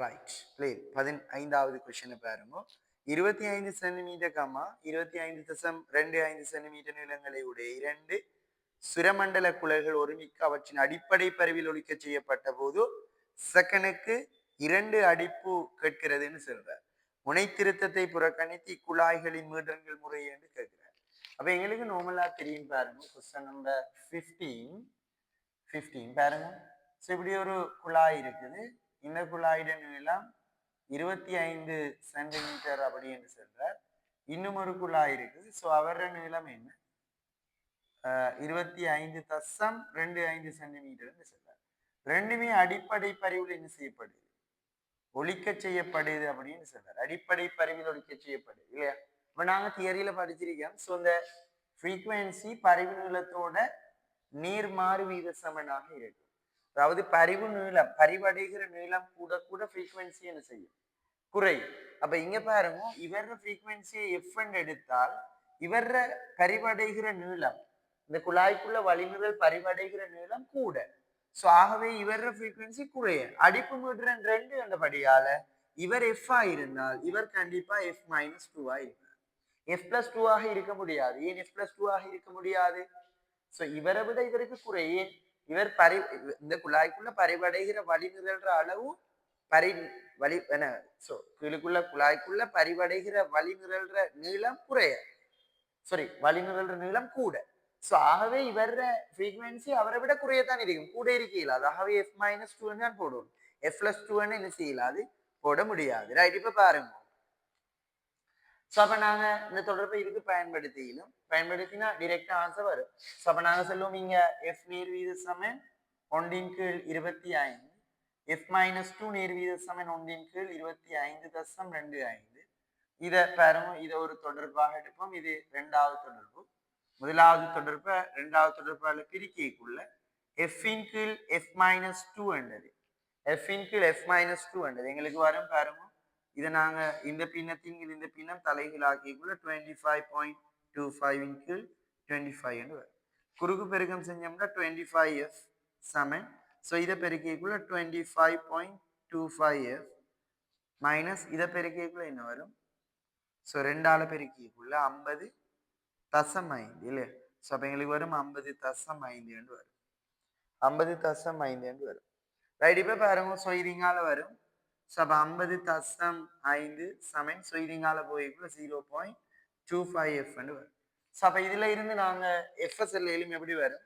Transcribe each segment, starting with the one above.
Right play 15வது கொஸ்டினை பாருங்க. 25 centimetre கம்மா 25.25 centimetre நீளங்களை உடைய இரண்டு சுரமண்டல குழல்கள் ஒருமிக்க அவற்றின் அடிப்படை பரிவில் ஒலிக்க செய்யப்பட்ட போது செகண்டுக்கு 2 அடிப்பு கேட்கிறதுன்னு சொல்றார். முனைத்திருத்தத்தை புறக்கணித்து இக்குழாய்களின் மீட்டர்கள் முறை என்று கேட்கிறார். அப்ப எங்களுக்கு நார்மலா தெரியும் பாருங்க. கொஸ்டின் நம்பர் 15 பாருங்க. ஸோ இப்படி ஒரு குழாய் இருக்குது. இந்த குழாயிட நீளம் 25 சென்டிமீட்டர் அப்படி என்று சொல்றார். இன்னும் ஒரு குழாய் இருக்குது. ஸோ அவர நீளம் என்ன 25.25 சென்டிமீட்டர் சொல்றார். ரெண்டுமே அடிப்படை பரிவில் என்ன செய்யப்படுது ஒலிக்க செய்யப்படுது அப்படின்னு சொல்றாரு. அடிப்படை பரிவில் ஒலிக்க செய்யப்படுது இல்லையா? இப்ப நாங்க தியரியில படிச்சிருக்கோம். ஸோ இந்த ஃப்ரீக்வன்சி பரிவு நீளத்தோட நேர்மாறு வீத சமனாக இருக்கு. அதாவது பரிவு நீளம் பரிவடைகிற நீளம் கூட கூட ஃப்ரீக்வன்சி என்ன செய்யும் குறை. அப்ப இங்க பாருங்க இவர ஃப்ரீக்வன்சியை எஃப் எடுத்தால் இவர பரிவடைகிற நீளம் இந்த குழாய்க்குள்ள வழிமுறைகள் பரிவடைகிற நீளம் கூட. ஸோ ஆகவே இவர ஃப்ரீக்வன்சி குறைய அடிப்பு மீட்டர் 2 என்றபடியால இவர் எஃப் இருந்தால் இவர் கண்டிப்பா எஃப் -2 இருப்பார். எஃப் +2 இருக்க முடியாது. ஏன் எஃப் +2 இருக்க முடியாது? ஸோ இவரை விட இவருக்கு குறைய இவர் இந்த குழாய்க்குள்ள பரிவடைகிற வழி நிகழ்ற அளவு வழி என்ன ஸோ கீழுக்குள்ள குழாய்க்குள்ள பரிவடைகிற வழி நிகழ்ற நீளம் குறைய வழி நிகழ்ற நீளம் கூட. ஸோ ஆகவே இவர ஃப்ரீக்வன்சி அவரை விட குறையத்தான் இருக்கும். கூட இருக்கையில் ஆகவே எஃப் -2 தான் போடுவோம். எஃப் +2 என்ன செய்யலாது போட முடியாது. ரைட் இப்ப பாருங்க. ஸோ அப்ப நாங்க இந்த தொடர்பை இதுக்கு பயன்படுத்தினா டிரெக்டா ஆன்சர் வரும். ஸோ அப்ப நாங்க சொல்லுவோம் இங்க எஃப் நேர்வீத சமன் 1/25 எஃப் -2 நேர்வீத சமன் 1/25.25 இத பாருங்க. இதை ஒரு தொடர்பாக எடுப்போம். இது இரண்டாவது தொடர்பு. முதலாவது தொடர்பை இரண்டாவது தொடர்பால பிரிக்கைக்குள்ள எஃப் -2 என்றது எஃப் -2 என்றது எங்களுக்கு வரும் பாருங்க. இதை நாங்க இந்த பின்னத்தின் இந்த பின்னம் தலைகீழாக்கிக்குள்ள 25.25 என்று வரும். குறுக்கு பெருக்கம் செஞ்சோம்னா 25f சமன். ஸோ இதை பெருக்கிக்குள்ள 25.25f மைனஸ் இதை பெருக்கிக்குள்ள என்ன வரும்? ஸோ 2ஆல பெருக்கிக்குள்ள 50.5 இல்லையா? ஸோ அப்போ எங்களுக்கு வரும் 50.5 என்று வரும். 50.5 என்று வரும். ரைட் இப்போ பாருங்க. ஸோ இதுங்கால வரும். ஸோ அப்போ 50.5 சமன். ஸோ இதுங்கால போய்க்குள்ள 0.25f என்று வரும். ஸோ அப்போ இதுல இருந்து நாங்க எஃப்எஸ்எல் எப்படி வரும்?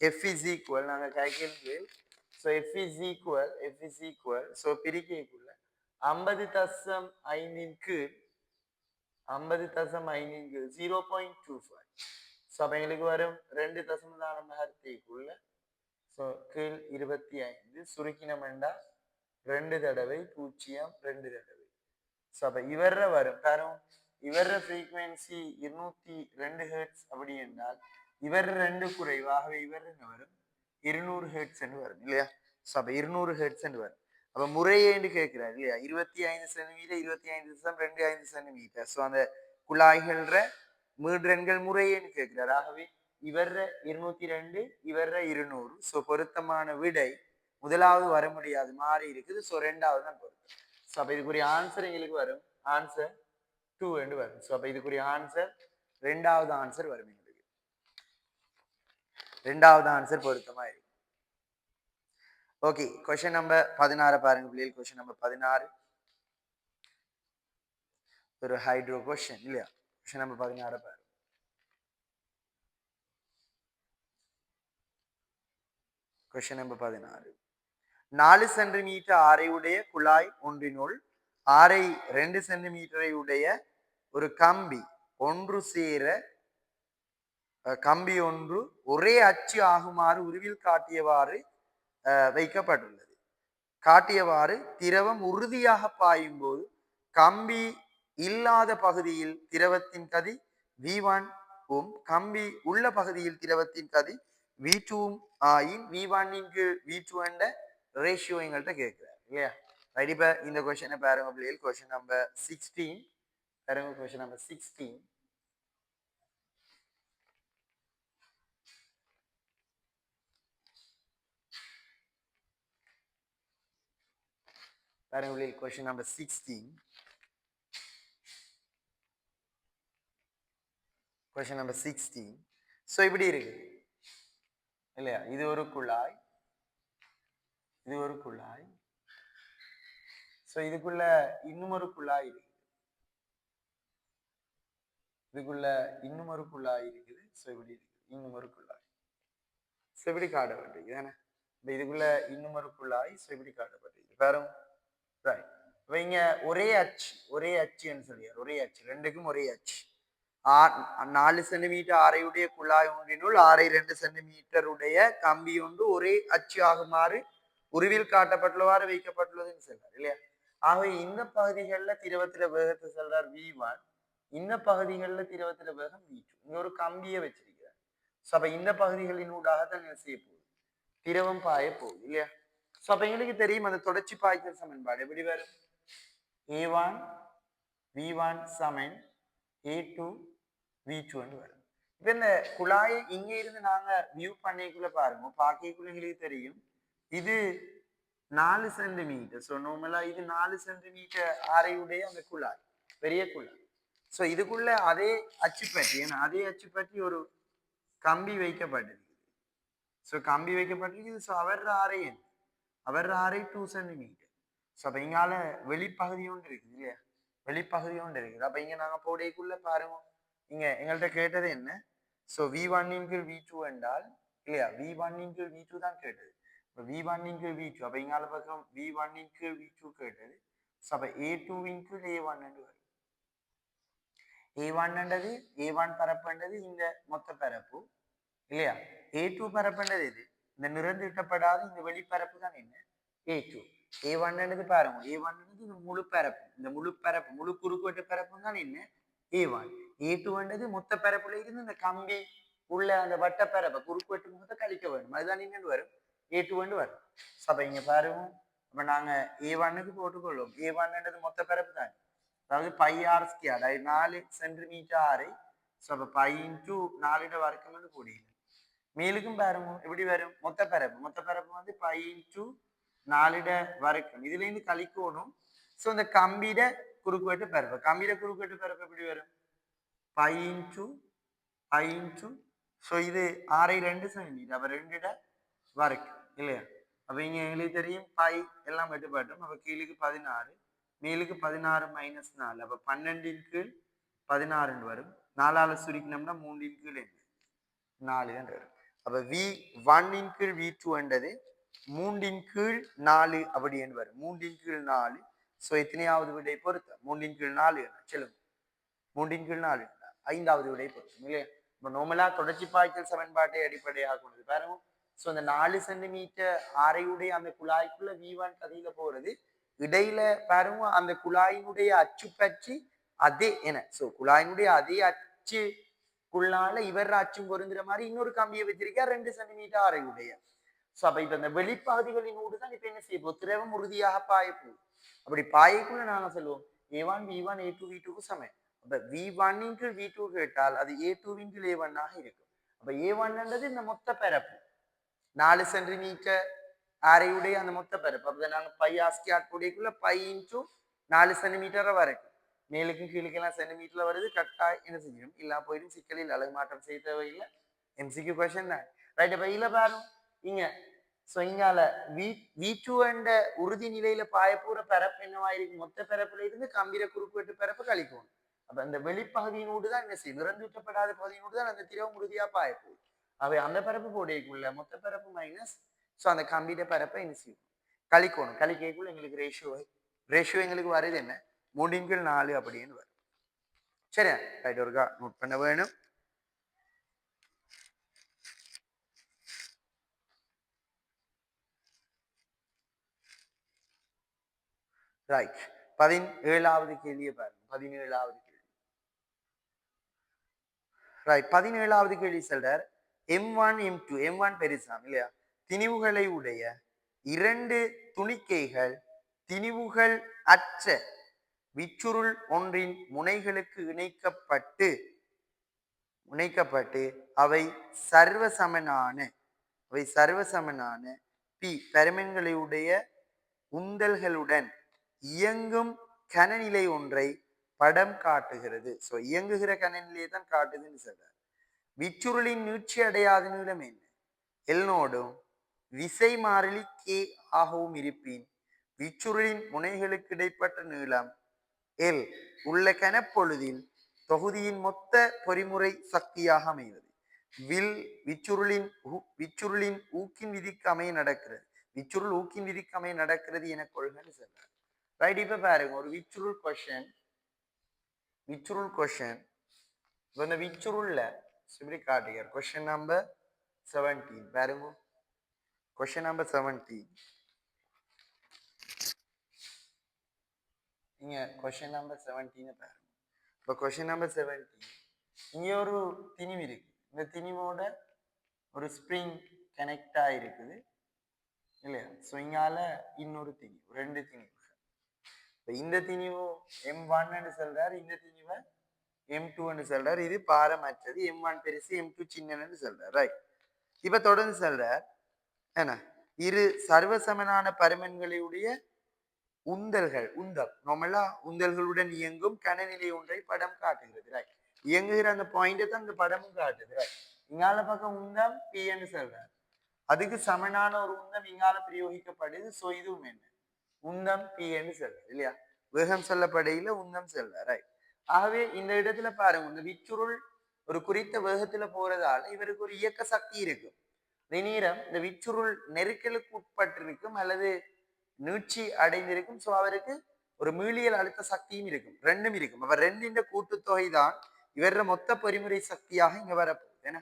எஃப் இஸ் ஈக்குவல் நாங்க கைக்கேல். So F is equal so பிரிக்கைக்குள்ள 50.5 0.25. ஸோ அப்போ எங்களுக்கு வரும் 2.4 மெகாஹெர்ட்ஸுக்குள்ள ஸோ கீழ் 25 சுருக்கினமெண்டா 2 தடவை 0 2 தடவை. ஸோ அப்போ இவர வரும் காரணம் இவர ஃப்ரீக்வன்சி 202 ஹெர்ட்ஸ் அப்படி என்றால் இவர் 2 குறைவாகவே இவர் என்ன வரும் 200 ஹெர்ட்ஸ் என்று வரும் இல்லையா? ஸோ அப்போ 200 ஹெர்ட்ஸ் என்று வரும். அப்ப முறையேன்னு கேட்கிறார் இல்லையா? 25 சென்டிமீட்டர் 25.25 சென்டிமீட்டர். ஸோ அந்த குழாய்கள்ற மீட்டர்கள் முறையேன்னு கேட்கிறார். ஆகவே இவர 202 இவர 200. ஸோ பொருத்தமான விடை முதலாவது வர முடியாது மாறி இருக்குது. ஸோ ரெண்டாவது தான் பொருத்தம். ஸோ அப்ப இதுக்குரிய ஆன்சர் எங்களுக்கு வரும் ஆன்சர் 2 என்று வரும். ஸோ அப்ப இதுக்குரிய ஆன்சர் ரெண்டாவது ஆன்சர் வரும். எங்களுக்கு ரெண்டாவது ஆன்சர் பொருத்தமா இருக்கு. ஓகே क्वेश्चन நம்பர் 16 பாருங்க பிள்ளைகள். क्वेश्चन நம்பர் 16 ஒரு ஹைட்ரோ क्वेश्चन இல்லையா? क्वेश्चन நம்பர் 16 பாருங்க. क्वेश्चन நம்பர் 16 4 சென்டிமீட்டர் ஆரையுடைய குழாய் ஒன்றினுள் ஆரை 2 சென்டிமீட்டரை உடைய ஒரு கம்பி ஒன்று சேர கம்பி ஒன்று ஒரே அச்சு ஆகுமாறு உருவில் காட்டியவாறு வைக்கப்பட்டுள்ளது. காட்டியவாறு திரவம் உறுதியாக பாயும் போது கம்பி இல்லாத பகுதியில் திரவத்தின் கதி V1 கம்பி உள்ள பகுதியில் திரவத்தின் கதி V2 ஆயின் V1 V2 என்ற ரேஷியோ எங்கள்கிட்ட கேட்கிறார் இல்லையா? ரைட். இப்ப இந்த क्वेश्चन பாருங்க பிள்ளைகள். क्वेश्चन நம்பர் 16 பாருங்க. क्वेश्चन நம்பர் 16 பாருங்க question number 16. Question number 16. So இப்படி இருக்கு இல்லையா? இது ஒரு குழாய், இது ஒரு குழாய். ஸோ இதுக்குள்ள இன்னும் ஒரு குழாய் இருக்கு, இதுக்குள்ள இன்னும் ஒரு குழாய் இருக்குது. ஸோ இப்படி இருக்கு இன்னும் ஒரு குழாய். ஸோ இப்படி காட்டப்பட்டிருக்கு தானே? இப்போ இதுக்குள்ள இன்னும் ஒரு குழாய். ஸோ இப்படி காட்டப்பட்டிருக்கு பாருங்க. ரைட். இப்போ இங்க ஒரே அச்சு, ஒரே அச்சுன்னு சொல்லியார். ஒரே அச்சு, ரெண்டுக்கும் ஒரே அச்சு. 4 சென்டிமீட்டர் ஆரையுடைய குழாய் ஒன்றினுள் 6.2 சென்டிமீட்டர் உடைய கம்பி ஒன்று ஒரே அச்சு ஆகுமாறு உருவில் காட்டப்பட்டுள்ளவாறு வைக்கப்பட்டுள்ளதுன்னு சொல்றாரு இல்லையா? ஆகவே இந்த பகுதிகளில் திரவத்தில வேகத்தை சொல்றார் V1, இந்த பகுதிகளில் திரவத்தில வேகம் V2. இங்க ஒரு கம்பியை வச்சிருக்கிறார். ஸோ அப்ப இந்த பகுதிகளின் ஊடாக தான் என்ன செய்ய போகுது? திரவம் பாய போகுது இல்லையா? ஸோ அப்ப எங்களுக்கு தெரியும் அந்த தொடர்ச்சி பாய்ச்சல் சமன்பாடு எப்படி வரும்? A1 V1 சமன் A2 V2 வரும். இப்ப இந்த குழாயை இங்க இருந்து நாங்க வியூ பண்ணிக்குள்ள பாருங்க, பாக்கிக்குள்ள எங்களுக்கு தெரியும் இது 4 சென்டிமீட்டர். ஸோ நார்மலா இது 4 சென்டிமீட்டர் ஆரையுடைய அந்த குழாய், பெரிய குழாய். ஸோ இதுக்குள்ள அதே அச்சு பற்றி, ஏன்னா அதே அச்சு பற்றி ஒரு கம்பி வைக்கப்பட்டிருக்கு. ஸோ கம்பி வைக்கப்பட்டிருக்கு. ஸோ அவர் ஆரை 2 சென்டிமீட்டர். ஸோ அப்ப இங்கால வெளிப்பகுதி ஒன்று இருக்குது இல்லையா? வெளிப்பகுதி ஒன்று இருக்குது. அப்ப இங்க நாங்க போடைக்குள்ள பாருங்க, இங்க எங்கள்கிட்ட கேட்டது என்ன? ஸோ V1 இன்கு V2 என்றால் இல்லையா? V1 இன்கு V2 தான் கேட்டது. இப்போ V1 இன்கு V2, அப்ப இங்கால பக்கம் V1 இன்கு V2 கேட்டது. ஸோ அப்ப A2 இன்கு A1 என்று வரும். A1 என்றது A1 பரப்புன்றது இந்த மொத்த பரப்பு இல்லையா? A2 பரப்புன்றது இது இந்த நிறந்திட்டப்படாத இந்த வெளிப்பரப்பு தான் என்ன? A2. A1 என்றது பாருங்க, A1 என்றது இந்த முழு பரப்பு, இந்த முழு பரப்பு முழு குறுக்குவெட்டு பரப்பு தான் என்ன? A1. A2 என்றது மொத்த பரப்புல இருந்து இந்த கம்பி உள்ள அந்த வட்ட பரப்பை குறுக்குவெட்டு முகத்தை கழிக்க வேண்டும். அதுதான் என்னன்னு வரும்? A2 என்று வரும். அப்ப இங்க பாருங்க, அப்ப நாங்க A1க்கு போட்டுக்கொள்வோம். A1 என்றது மொத்த பரப்பு தான், அதாவது பை ஆர் ஸ்கொயர், அதாவது 4 சென்டிமீட்டர் ஆரை. ஸோ அப்ப பை இன்டூ 4 வர்க்கம் கூடியது. மேலுக்கும் பாருங்க எப்படி வரும்? மொத்த பரப்பு வந்து பை இன்டூ 4 வர்க்கம். இதுல இருந்து கழிக்கணும். ஸோ இந்த கம்பியிட குறுக்குவெட்டு பரப்பு, கம்பியிட குறுக்குவெட்டு பரப்பு எப்படி வரும்? பை இன்டூ ஸோ இது 6.2 சென்டிமீட்டர். அப்ப 2 வர்க்கம் இல்லையா? அப்ப இங்க எங்களுக்கு தெரியும் பை எல்லாம் வெட்டுப்பட்டோம். அப்ப கீழுக்கு 16, மேலுக்கு 16 மைனஸ் 4, அப்ப 12 கீழ் 16 வரும். 4ஆல சுருக்கினோம்னா 3 கீழ் 4 வரும். அப்ப V1 கீழ் V2 என்றது 3 கீழ் 4 அப்படி என்று வரும். 3 கீழ் 4. ஸோ எத்தனையாவது விடை பொறுத்த 3 கீழ் 4 சொல்லுங்க. 3 கீழ் 4 5வது விடை பொறுத்து இல்லையா? இப்போ நார்மலா தொடர்ச்சி பாய்ச்சல் சமன்பாட்டை அடிப்படையாக கொண்டது பாருங்க. ஸோ அந்த 4 சென்டிமீட்டர் ஆரையுடைய அந்த குழாய்க்குள்ள V1 கதியில போறது, இடையில பாருங்க அந்த குழாயினுடைய அச்சு பற்றி அதே என்ன, ஸோ குழாயினுடைய அதே அச்சுக்குள்ளால இவர் அச்சும் பொருந்துற மாதிரி இன்னொரு கம்பியை வச்சிருக்கா 2 சென்டிமீட்டர் ஆரையுடைய. ஸோ அப்ப இப்ப இந்த வெளிப்பகுதிகளின் ஊடு தான் இப்ப என்ன செய்ய போகுது? திரவம் உறுதியாக பாய போகுது. அப்படி பாயக்குள்ள நாங்க சொல்லுவோம் A1 V1 A2 V2க்கு சமம். அப்ப V1 இன்டு V2 கேட்டால் அது A2 இன்டு A1 ஆக இருக்கும். அப்ப A1 என்றது இந்த மொத்த பரப்பு 4 சென்டிமீட்டர் ஆரையுடைய அந்த மொத்த பரப்பு. அப்ப நாங்க பை ஆஸ்கியாட் கூடியக்குள்ள பை இன்டு 4 சென்டிமீட்டர் வரைக்கும். மேலுக்கு கீழுக்கெல்லாம் சென்டிமீட்டர்ல வருது. கட்டாய் என்ன செய்யும்? இல்லா போயிடும். சிக்கலில் அழகு மாற்றம் செய்ய தேவையில்லை. MCQ கொஸ்டின் தான். ரைட். அப்ப இல்ல பாருங்க இங்க, ஸோ இங்கால V2 என்ற உறுதி நிலையில பாயப்போற பரப்பு என்னவா இருக்கு? மொத்த பரப்புல இருந்து கம்பிர குறுக்குவெட்டு பரப்பு கழிக்கணும். அப்ப அந்த வெளிப்பகுதியினோடு தான் என்ன செய்யும்? நிறந்தூட்டப்படாத பகுதியினோடு தான் அந்த திரவம் உறுதியா பாயப்போகுது. அவை அந்த பரப்பு போடையக்குள்ள மொத்த பரப்பு மைனஸ், ஸோ அந்த கம்பிட பரப்பை என்ன செய்யும்? கழிக்கணும். கழிக்கக்குள்ள எங்களுக்கு ரேஷியோ எங்களுக்கு வருது என்ன? 3/4 அப்படின்னு வரும். சரி ரைட், ஒருக்கா நோட் பண்ண வேணும். ரைட், 17வது கேள்வியை பாருங்க. 17வது கேள்வி. ரைட், 17வது கேள்வி சொல்றார் M1 M2, M1 பெருசாம் இல்லையா? திணிவுகளை உடைய 2 துணிக்கைகள் திணிவுகள் அற்ற விச்சுருள் ஒன்றின் முனைகளுக்கு இணைக்கப்பட்டு அவை சர்வசமனான P பருமன்களுடைய உந்தல்களுடன் இயங்கும் கனநிலை ஒன்றை படம் காட்டுகிறது. ஸோ இயங்குகிற கனநிலையை தான் காட்டுதுன்னு சொல்றார். விச்சுருளின் நீட்சி அடையாத நீளம் என்ன? எல்னோடும் விசை மாறிலி கே ஆகவும் இருப்பின் விச்சுருளின் முனைகளுக்கு இடைப்பட்ட நீளம் எல் உள்ள கனப்பொழுதில் தொகுதியின் மொத்த பொறிமுறை சக்தியாக அமைவது. விச்சுருளின் ஊக்கின் விதிக்கு அமைய நடக்கிறது. விச்சுருள் ஊக்கின் விதிக்கு அமைய நடக்கிறது என கொள்கைன்னு சொல்றாரு. ரைட், இப்ப பாருங்க ஒரு விச்சுருள் கொஸ்டின். இந்த விச்சுருள்ல இப்படி காட்டுகிறார். கொஸ்டின் நம்பர் 17 பாருங்க. Question number 17. இங்க கொஸ்டின் நம்பர் 17 பாருங்க. இப்போ கொஸ்டின் நம்பர் 17 இங்க ஒரு திணிவு இருக்கு. இந்த திணிவோட ஒரு ஸ்ப்ரிங் கனெக்ட் ஆயிருக்குது இல்லையா? ஸோ இங்கால இன்னொரு திணிவு, ரெண்டு திணிவு. இந்த திணிவு M1 சொல்றாரு, இந்த திணிவை M2 சொல்றாரு. இது பாரமற்றது. M1 பெருசு, M2 சின்னன்னு சொல்றாரு. ரைட், இப்ப தொடர்ந்து சொல்றார் என்ன, இரு சர்வசமனான பருமன்களுடைய உந்தம் நார்மலா உந்தல்களுடன் இயங்கும் கனநிலை ஒன்றை படம் காட்டுகிறது. ரைட், இயங்குகிற அந்த பாயிண்ட் தான் இந்த படமும் காட்டுது. ரைட், இங்கால பக்கம் உந்தம் Pன்னு சொல்றாரு. அதுக்கு சமனான ஒரு உந்தம் இங்கால பிரயோகிக்கப்படுது. ஸோ இதுவும் என்ன, உந்தம் Pன்னு சொல்றாரு இல்லையா? வேகம் சொல்லப்படையில உந்தம் சொல்றாரு. ரைட், ஆகவே இந்த இடத்துல பாருங்க, இந்த விச்சுருள் ஒரு குறித்த வேகத்துல போறதால இவருக்கு ஒரு இயக்க சக்தி இருக்கும். நேரம் இந்த விச்சுருள் நெருக்கலுக்கு உட்பட்டிருக்கும் அல்லது நீட்சி அடைந்திருக்கும். ஸோ அவருக்கு ஒரு மீளியல் அழுத்த சக்தியும் இருக்கும், ரெண்டும் இருக்கும். அவர் ரெண்டின் கூட்டுத்தொகை தான் இவர மொத்த பொறிமுறை சக்தியாக இங்க வரப்போகுது. என்ன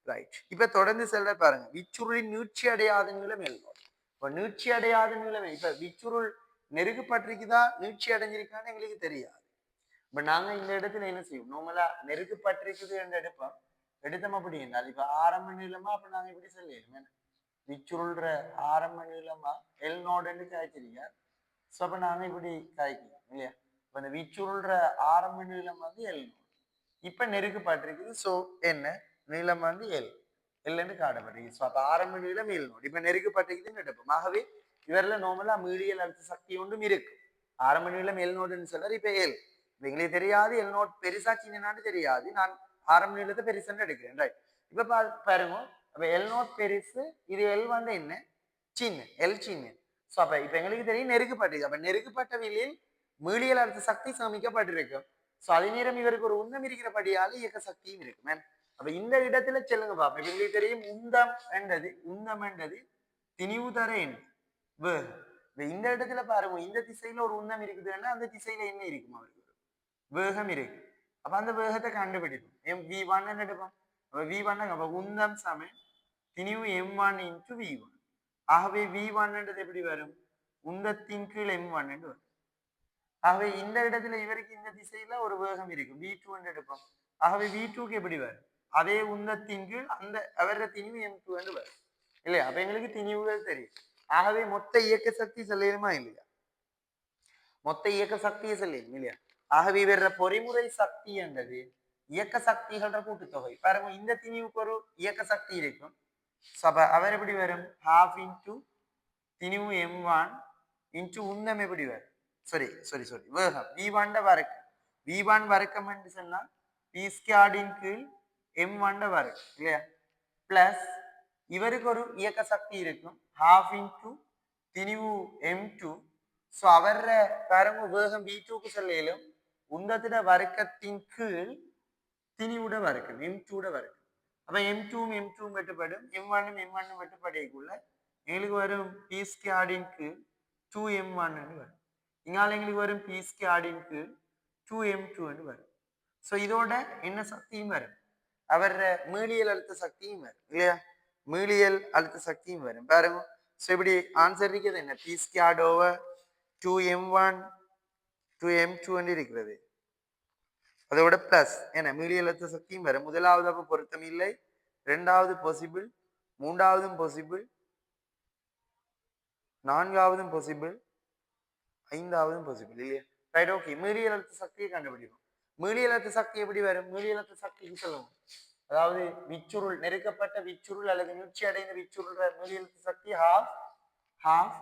ரைட், இப்ப தொடர்ந்து செல்ற பாருங்க. விச்சுருளின் நீட்சி அடையாத நீளம் எழுதும். இப்ப நீட்சி அடையாத நீளம், இப்ப விச்சுருள் நெருக்கப்பட்டிருக்குதா நீட்சி அடைஞ்சிருக்கான்னு எங்களுக்கு தெரியாது. இப்ப நாங்க இந்த இடத்துல என்ன செய்வோம், நார்மலா நெருக்கப்பட்டிருக்குது என்று எடுத்தோம் அப்படி என்றால் இப்ப ஆரம்ப நீளமா அப்ப நாங்க இப்படி சொல்லிடுவோம். விச்சுருள்ற ஆரம்ப நீளமா எல் நோடுன்னு காய்ச்சிருக்கார். ஸோ அப்ப நாங்க இப்படி காய்க்கிறோம் இல்லையா? இப்ப இந்த விச்சுருள்ற ஆரம்ப நீளம் வந்து எல் நோடு. இப்ப நெருக்கப்பட்டிருக்குது. ஸோ என்ன நீளம் வந்து எல்ன்னு காட்டப்பட்டிருக்கு. ஸோ அப்ப ஆரம்ப நீளம் எல் நோடு. இப்ப நெருக்கப்பட்டிருக்குதுன்னு எடுப்போம். ஆகவே இவரில் நார்மலா மீடியல் அழுத்த சக்தி ஒன்றும் இருக்கு. ஆரம்ப நீளம் எல் நோடுன்னு சொல்றாரு. இப்ப எல் எங்களுக்கு தெரியாது, எல் நோட் பெருசா சின்னனான்னு தெரியாது. நான் ஆரம்ப நீளத்தை பெருசுன்னு எடுக்கிறேன். ரைட், இப்ப பாருங்க, அப்ப எல் நோட் பெருசு, இது எல் வந்து என்ன சின்ன, எல் சின்ன. ஸோ அப்ப இப்ப எங்களுக்கு தெரியும் நெருக்கப்பட்டிருக்கு. அப்ப நெருக்கப்பட்ட வெளியில் மீடியல் அழுத்த சக்தி சமைக்கப்பட்டிருக்கும். ஸோ அதே நேரம் இவருக்கு ஒரு உந்தம் இருக்கிறபடியால இயக்க சக்தியும் இருக்கு. அப்ப இந்த இடத்துல செல்லுங்க பாப்போம். இப்ப எங்களுக்கு தெரியும் உந்தம் என்றது திணிவு தர என்ன வேகம். இந்த இடத்துல பாருங்க, இந்த திசையில ஒரு உந்தம் இருக்குதுன்னா அந்த திசையில என்ன இருக்கும், அவருக்கு வேகம் இருக்கு. அப்ப அந்த வேகத்தை கண்டுபிடிப்போம். V1 எடுப்போம். அப்ப V1 அப்ப உந்தம் சம திணிவு M1 into V1. ஆகவே V1 எப்படி வரும், உந்தத்தின் கீழ் M1 வரும். ஆகவே இந்த இடத்துல இவருக்கு இந்த திசையில ஒரு வேகம் இருக்கு, V2 எடுப்போம். ஆகவே V2க்கு எப்படி வரும், அதே உந்தத்தின் கீழ் அந்த அவர திணிவு M2 வரும் இல்லையா? அப்ப எங்களுக்கு திணிவுகள் தெரியும். ஆகவே மொத்த இயக்க சக்தி சொல்லிடுமா இல்லையா? மொத்த இயக்க சக்தியை சொல்லிடும் இல்லையா? ஆகவே இவர பொறிமுறை சக்தி என்றது இயக்க சக்திகளோட கூட்டுத்தொகை. பாருங்க, இந்த திணிவுக்கு ஒரு இயக்க சக்தி இருக்கும். அவர் எப்படி வரும், half into திணிவு M1 into உந்தம் எப்படி வரும், sorry வேகம் V1 வரைக்கும். V1 வரைக்கும் என்று சொன்னா P squared இன் கீழ் M1 வரைக்கும் இல்லையா? பிளஸ் இவருக்கு ஒரு இயக்க சக்தி இருக்கும், half into திணிவு M2. ஸோ அவர பாருங்க வேகம் V2க்கு சொல்லும் உந்தத்திட வர்க்கத்தின் கீழ் திணிவுட வர்க்கம் M2 வர்க்கம். அப்ப M2 வெட்டுப்படும், M1 வெட்டுப்படைக்குள்ள எங்களுக்கு வரும் P squared இன் கீழ் 2M1 வரும். இங்கால எங்களுக்கு வரும் P squared இன் கீழ் 2M2 வரும். ஸோ இதோட என்ன சக்தியும் வரும், அவர மீளியல் அழுத்த சக்தியும் வரும் இல்லையா? மீளியல் அழுத்த சக்தியும் வரும் பாருங்க. ஸோ இப்படி ஆன்சர் இருக்கிறது என்ன, P squared over 2M1 2M2 இருக்கிறது. அதோட பிளஸ் என்ன மீளியல் அழுத்த சக்தியும் வரும். முதலாவது அப்ப பொருத்தம் இல்லை, இரண்டாவது பாசிபிள், மூன்றாவதும் பாசிபிள், நான்காவதும் பாசிபிள், ஐந்தாவதும் பாசிபிள் இல்லையா? Right, okay. மீளியல் அழுத்த சக்தியை கண்டுபிடிக்கும். மீளியல் அழுத்த சக்தி எப்படி வரும், மீளியல் அழுத்த சக்திக்கு சொல்லுவோம், அதாவது விச்சுருள் நெருக்கப்பட்ட விச்சுருள் அல்லது நீட்சி அடைந்த விச்சுருள் மீளியல் அழுத்த சக்தி half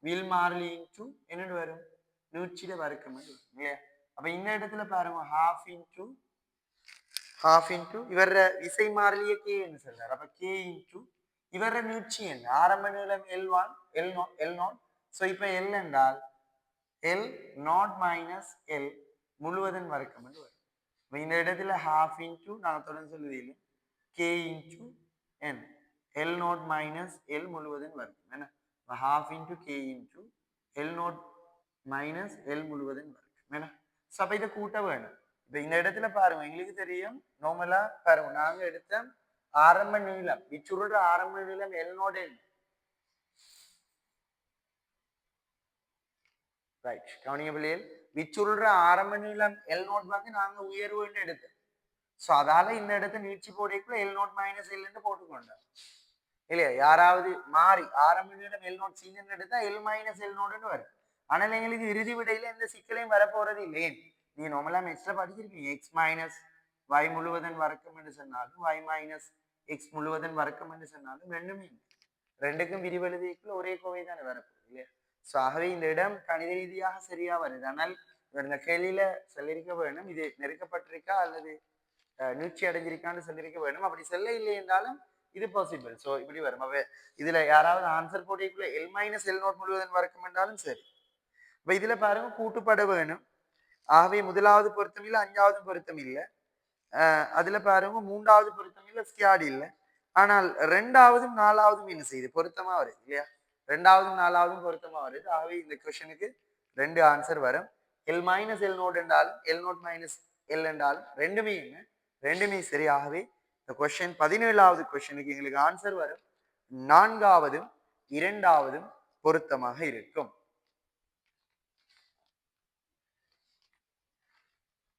வில் மாறிலி இன்டு என்ன வரும் 100 வர்க்கம் இல்லையா? அப்ப இந்த இடத்துல பாருங்க half into இவர விசை மாறிலியே k ன்னு சொல்றாரு. அப்ப k into இவர 100 என்ன ஆரம்ப நீளம் L1 L0. சோ இப்ப L என்றால் L நாட் மைனஸ் L முழுவதன் வர்க்கம் என்று வரும். இந்த இடத்துல half into நான் தொடர்ந்து சொல்லுவேன் k into n L naught minus L முழுவதன் வர்க்கம் என்ன half into k into L naught minus L முழுவதன் வர்க்கம் என்ன. சோ இதை கூட்ட வேணும். இப்ப இந்த இடத்துல பாருங்க எங்களுக்கு தெரியும் நார்மலா பாருங்க நாங்க எடுத்த ஆரம்ப நீளம் விச்சுருட ஆரம்ப நீளம் L நாட் N ரைட். கவனிங்க பிள்ளைகள் விச்சுருட ஆரம்ப நீளம் L நாட் வந்து நாங்க உயர்வுன்னு எடுத்தோம். சோ அதால இந்த இடத்தை நீட்சி போடைக்குள்ள L நாட் மைனஸ் L என்று போட்டுக்கொண்டோம் இல்லையா? யாராவது மாறி ஆரம்ப நீளம் L நாட் சீன் எடுத்தா L மைனஸ் L நாட்னு வரும். ஆனால் எங்களுக்கு இறுதி விடையில எந்த சிக்கலையும் வரப்போறது இல்லை. நீ நார்மலா மேத்ஸ்ல படிச்சிருக்கீங்க எக்ஸ் மைனஸ் y முழுவதன் வர்க்கம் என்று சொன்னாலும் y மைனஸ் எக்ஸ் முழுவதன் வர்க்கம் என்று சொன்னாலும் ரெண்டுமே ரெண்டுக்கும் விரிவெழுதிக்குள்ள ஒரே கோவை தானே வரப்போகுது இல்லையா? ஸோ ஆகவே இந்த இடம் கணித ரீதியாக சரியா வருது. ஆனால் இந்த கேள்வியில சொல்லியிருக்க வேணும் இது நெருக்கப்பட்டிருக்கா அல்லது நீட்சி அடைஞ்சிருக்கான்னு சொல்லியிருக்க வேணும். அப்படி செல்ல இல்லை என்றாலும் இது பாசிபிள். ஸோ இப்படி வரும். அப்ப இதுல யாராவது ஆன்சர் போட்டிக்குள்ள எல் மைனஸ் எல் நோட் முழுவதன் வர்க்கம் என்றாலும் சரி. இப்ப இதுல பாருங்க கூட்டுப்பட வேணும். ஆகவே முதலாவது பொருத்தம் இல்லை, அஞ்சாவது பொருத்தம் இல்லை. அதுல பாருங்க மூன்றாவது பொருத்தம் இல்லை, ஸ்கியாடி இல்லை. ஆனால் ரெண்டாவதும் நாலாவதும் என்ன செய்யுது பொருத்தமா வருது இல்லையா? ரெண்டாவதும் நாலாவதும் பொருத்தமா வருது. ஆகவே இந்த கொஸ்டினுக்கு ரெண்டு ஆன்சர் வரும். எல் மைனஸ் எல் நோட் என்றாலும் எல் நோட் மைனஸ் எல் என்றாலும் ரெண்டுமே சரியாகவே இந்த கொஸ்டின் 17வது கொஸ்டினுக்கு எங்களுக்கு ஆன்சர் வரும். நான்காவதும் இரண்டாவதும் பொருத்தமாக இருக்கும்.